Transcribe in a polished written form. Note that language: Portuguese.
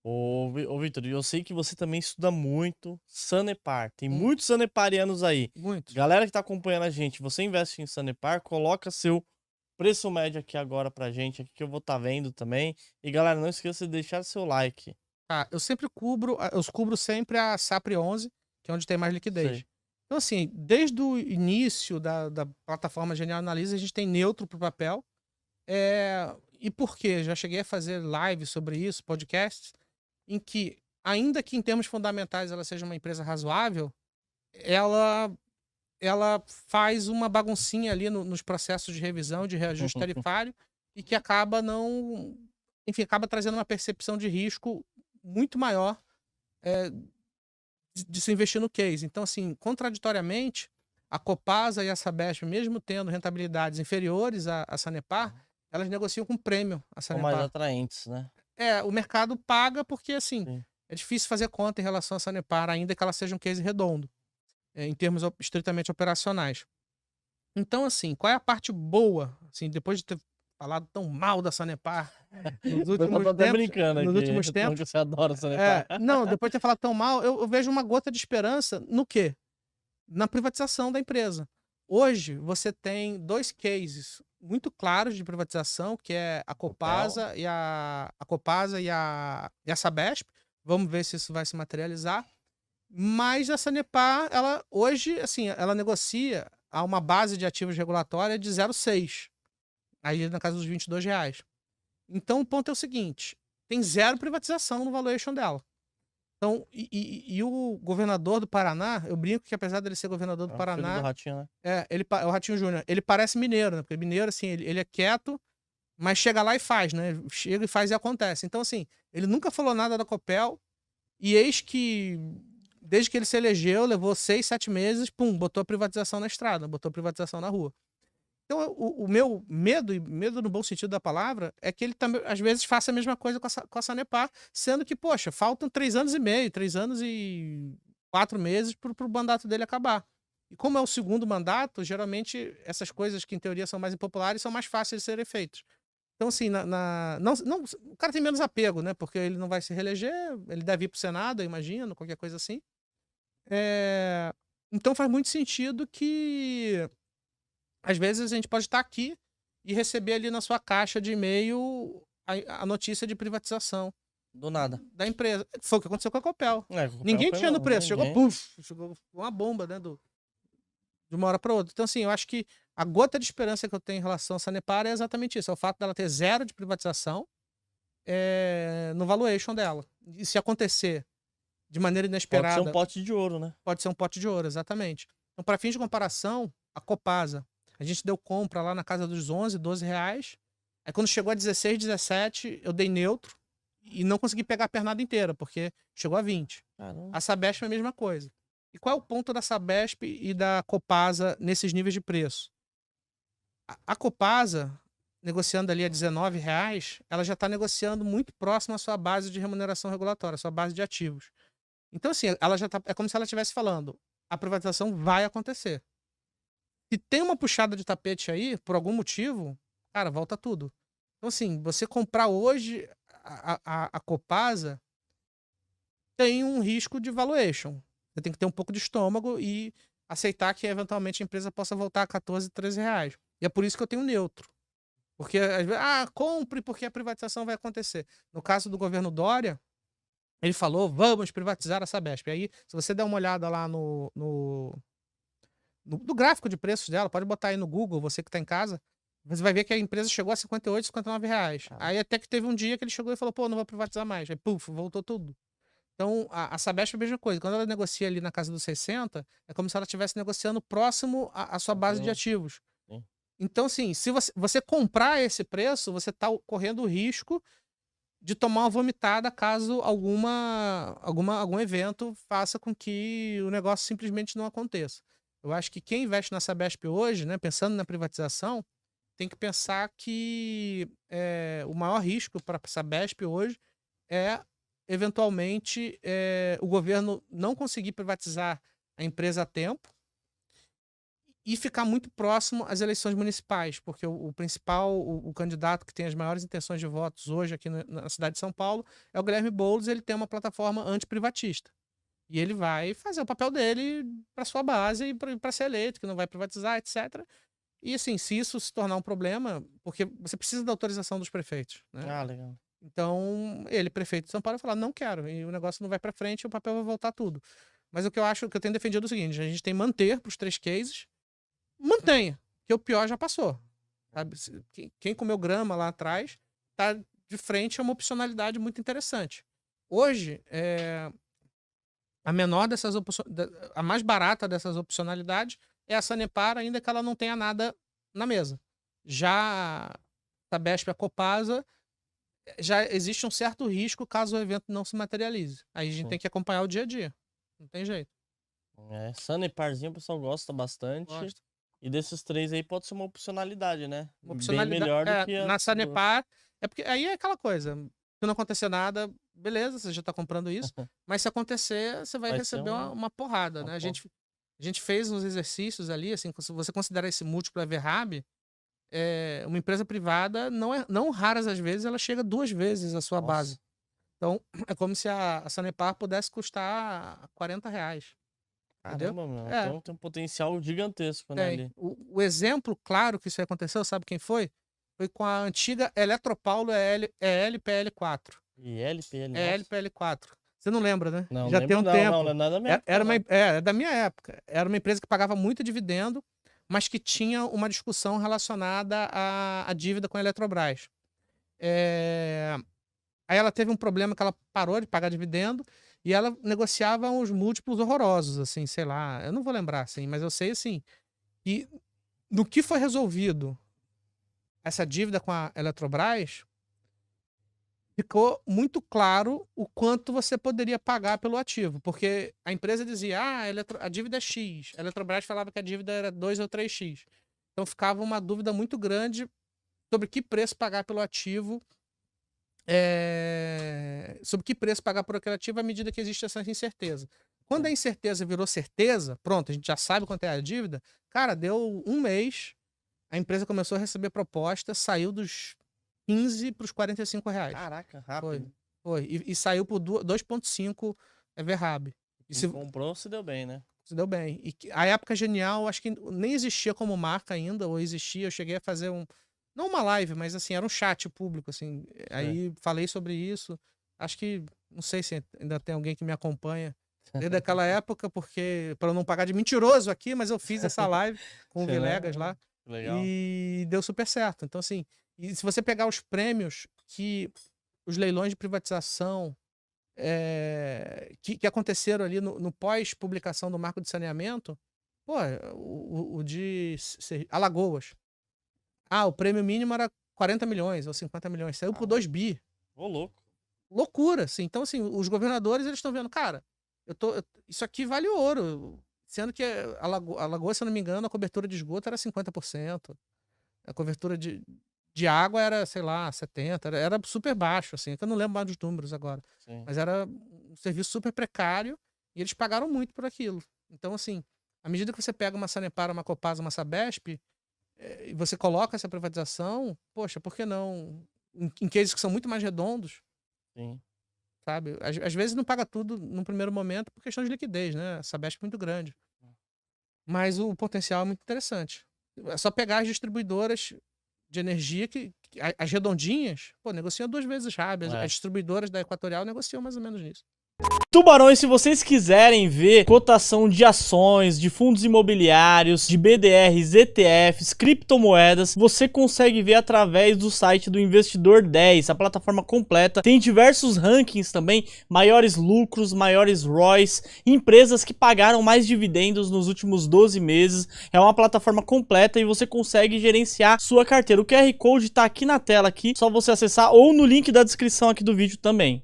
Ô Vitor, eu sei que você também estuda muito Sanepar. Tem Muito, muitos saneparianos aí. muitos. Galera que tá acompanhando a gente, você investe em Sanepar, coloca seu preço médio aqui agora pra gente, aqui que eu vou estar vendo também. E galera, não esqueça de deixar seu like. Tá, eu cubro sempre a SAPRE 11, que é onde tem mais liquidez. Sei. Então, assim, desde o início da plataforma Genial Analysis, a gente tem neutro para o papel. E por quê? Já cheguei a fazer live sobre isso, podcasts, em que, ainda que em termos fundamentais ela seja uma empresa razoável, ela, ela faz uma baguncinha ali nos processos de revisão, de reajuste tarifário, e que acaba não. Enfim, acaba trazendo uma percepção de risco muito maior eh, de se investir no case. Então, assim, contraditoriamente, a Copasa e a Sabesp, mesmo tendo rentabilidades inferiores à Sanepar, elas negociam com prêmio a São mais Sanepar. atraentes, né? O mercado paga porque, assim, Sim. é difícil fazer conta em relação à Sanepar, ainda que ela seja um case redondo, em termos estritamente operacionais. Então, assim, qual é a parte boa, assim, depois de ter falado tão mal da Sanepar nos O pessoal tá últimos até tempos, brincando nos aqui, últimos falando que tempos, você adora Sanepar. não, depois de ter falado tão mal, eu vejo uma gota de esperança no quê? Na privatização da empresa. Hoje, você tem 2 cases muito claros de privatização, que é a Copel. Copasa e a Sabesp. Vamos ver se isso vai se materializar. Mas a Sanepar, ela hoje, assim, ela negocia a uma base de ativos regulatória de 0,6, aí na casa dos R$ 22. Então o ponto é o seguinte, tem zero privatização no valuation dela. Então, e o governador do Paraná, eu brinco que apesar dele ser governador do É o filho do Paraná, Ratinho, né? é o Ratinho Júnior, ele parece mineiro, né, porque mineiro, assim, ele é quieto, mas chega lá e faz, né, chega e faz e acontece. Então, assim, ele nunca falou nada da Copel, e eis que, desde que ele se elegeu, levou 6, 7 meses, pum, botou a privatização na estrada, botou a privatização na rua. Então, o meu medo, e medo no bom sentido da palavra, é que ele também, às vezes, faça a mesma coisa com a Sanepar, sendo que, poxa, faltam 3 anos e meio, 3 anos e 4 meses para o mandato dele acabar. E como é o segundo mandato, geralmente essas coisas que em teoria são mais impopulares são mais fáceis de serem feitas. Então, assim, não, o cara tem menos apego, né? Porque ele não vai se reeleger, ele deve ir para o Senado, eu imagino, qualquer coisa assim. É, então faz muito sentido que às vezes a gente pode estar aqui e receber ali na sua caixa de e-mail a notícia de privatização Do nada. da empresa. Foi o que aconteceu com a Copel. É, com o Copel Ninguém foi tinha no preço, chegou, ninguém. puf, chegou uma bomba, né, de uma hora para outra. Então, assim, eu acho que a gota de esperança que eu tenho em relação à Sanepar é exatamente isso, é o fato dela ter zero de privatização no valuation dela. E se acontecer de maneira Pode ser um inesperada, pote de ouro, né? pode ser um pote de ouro, exatamente. Então, para fins de comparação, a Copasa, a gente deu compra lá na casa dos 11, R$ 12. Aí quando chegou a 16, 17, eu dei neutro e não consegui pegar a pernada inteira, porque chegou a 20. Caramba. A Sabesp é a mesma coisa. E qual é o ponto da Sabesp e da Copasa nesses níveis de preço? A Copasa, negociando ali a R$ 19, ela já está negociando muito próximo à sua base de remuneração regulatória, à sua base de ativos. Então, assim, ela já tá, é como se ela estivesse falando: a privatização vai acontecer. Se tem uma puxada de tapete aí, por algum motivo, cara, volta tudo. Então, assim, você comprar hoje a Copasa tem um risco de valuation. Você tem que ter um pouco de estômago e aceitar que eventualmente a empresa possa voltar a 14, R$ 13. E é por isso que eu tenho neutro. Porque, às vezes, compre porque a privatização vai acontecer. No caso do governo Dória, ele falou: vamos privatizar a Sabesp. Aí, se você der uma olhada lá no gráfico de preços dela, pode botar aí no Google, você que está em casa, você vai ver que a empresa chegou a 58, R$ 59. Cara, Aí até que teve um dia que ele chegou e falou: pô, não vou privatizar mais. Aí, puf, voltou tudo. Então, a Sabesp é a mesma coisa. Quando ela negocia ali na casa dos 60, é como se ela estivesse negociando próximo à sua base de tranquilo. ativos. Sim. Então, assim, se você comprar esse preço, você está correndo o risco de tomar uma vomitada caso algum evento faça com que o negócio simplesmente não aconteça. Eu acho que quem investe na Sabesp hoje, né, pensando na privatização, tem que pensar que o maior risco para a Sabesp hoje é, eventualmente, o governo não conseguir privatizar a empresa a tempo e ficar muito próximo às eleições municipais, porque o principal, o candidato que tem as maiores intenções de votos hoje aqui na cidade de São Paulo é o Guilherme Boulos. Ele tem uma plataforma antiprivatista. E ele vai fazer o papel dele para sua base e para ser eleito, que não vai privatizar, etc. E assim, se isso se tornar um problema, porque você precisa da autorização dos prefeitos, né? Ah, legal. Então, ele, prefeito de São Paulo, vai falar, não quero, e o negócio não vai para frente, e o papel vai voltar tudo. Mas o que eu acho, que eu tenho defendido é o seguinte: a gente tem que manter para os 3 cases, mantenha, que o pior já passou. Sabe? Quem comeu grama lá atrás tá de frente a uma opcionalidade muito interessante. Hoje, a menor dessas a mais barata dessas opcionalidades é a Sanepar, ainda que ela não tenha nada na mesa. Já a Sabesp e a Copasa, já existe um certo risco caso o evento não se materialize. Aí a gente tem que acompanhar o dia a dia. Não tem jeito. Saneparzinho o pessoal gosta bastante. Gosto. E desses 3 aí pode ser uma opcionalidade, né? Uma opcionalidade, bem melhor do que na Sanepar, é porque aí é aquela coisa, se não acontecer nada, beleza, você já tá comprando isso, mas se acontecer, você vai receber uma porrada, né? A gente fez uns exercícios ali, assim, se você considerar esse múltiplo EverHub, uma empresa privada, não raras às vezes, ela chega 2 vezes a sua base. Então, é como se a Sanepar pudesse custar R$40. Caramba, meu. Então tem um potencial gigantesco, né? Ali. O exemplo claro que isso aí aconteceu, sabe quem foi? Foi com a antiga Eletropaulo ELPL4. ELPL? ELPL4. Você não lembra, né? Não, já tem um tempo. Não é nada da minha época. É da minha época. Era uma empresa que pagava muito dividendo, mas que tinha uma discussão relacionada à dívida com a Eletrobras. Aí ela teve um problema que ela parou de pagar dividendo e ela negociava uns múltiplos horrorosos, assim, sei lá. Eu não vou lembrar, assim, mas eu sei, assim, que no que foi resolvido essa dívida com a Eletrobras, ficou muito claro o quanto você poderia pagar pelo ativo, porque a empresa dizia, a dívida é X, a Eletrobras falava que a dívida era 2 ou 3X. Então ficava uma dúvida muito grande sobre que preço pagar pelo ativo, sobre que preço pagar por aquele ativo à medida que existe essa incerteza. Quando a incerteza virou certeza, pronto, a gente já sabe quanto é a dívida, cara, deu 1 mês, a empresa começou a receber proposta, saiu dos 15 para os R$45. Caraca, rápido. Foi. E saiu por 2,5 EverHub. E se comprou, se deu bem, né? Se deu bem. E a época genial, acho que nem existia como marca ainda, ou existia, eu cheguei a fazer não uma live, mas assim, era um chat público, assim. Aí falei sobre isso. Acho que, não sei se ainda tem alguém que me acompanha desde aquela época, porque, para eu não pagar de mentiroso aqui, mas eu fiz essa live com o Vilegas lá. Legal. E deu super certo. Então, assim, e se você pegar os prêmios que os leilões de privatização que aconteceram ali no pós-publicação do Marco de Saneamento, pô, o de Alagoas. O prêmio mínimo era 40 milhões ou 50 milhões. Saiu por 2 bi. Ô, louco. Loucura, assim. Então, assim, os governadores, eles estão vendo, cara, isso aqui vale ouro. Sendo que Alagoas, se eu não me engano, a cobertura de esgoto era 50%. A cobertura de água era, sei lá, 70%. Era super baixo, assim. Que eu não lembro mais dos números agora. Sim. Mas era um serviço super precário e eles pagaram muito por aquilo. Então, assim, à medida que você pega uma Sanepar, uma Copasa, uma Sabesp, e você coloca essa privatização, poxa, por que não? Em cases que são muito mais redondos. Sim. Sabe? Às vezes não paga tudo no primeiro momento por questão de liquidez, né? A Sabesp é muito grande. Mas o potencial é muito interessante. É só pegar as distribuidoras de energia as redondinhas, pô, negociam 2 vezes rápido. As distribuidoras da Equatorial negociam mais ou menos nisso. Tubarões, se vocês quiserem ver cotação de ações, de fundos imobiliários, de BDRs, ETFs, criptomoedas, você consegue ver através do site do Investidor 10, a plataforma completa. Tem diversos rankings também, maiores lucros, maiores ROIs, empresas que pagaram mais dividendos nos últimos 12 meses. É uma plataforma completa e você consegue gerenciar sua carteira. O QR Code tá aqui na tela, aqui, só você acessar ou no link da descrição aqui do vídeo também.